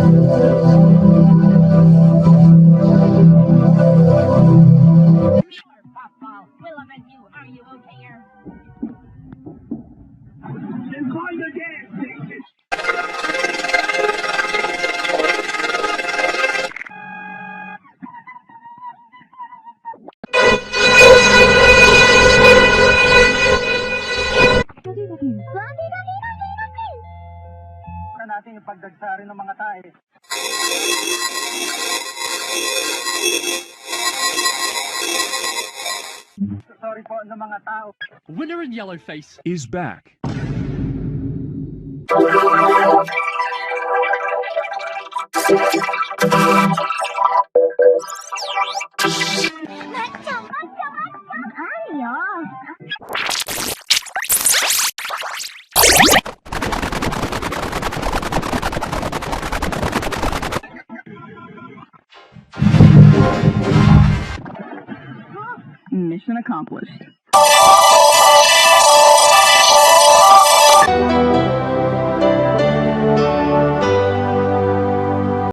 Will I met you? Are you okay here? Then call the gas station. Natin yung pagdagsari ng mga tae. Sorry po ng mga tao. Winner in yellow face is back. Mission accomplished.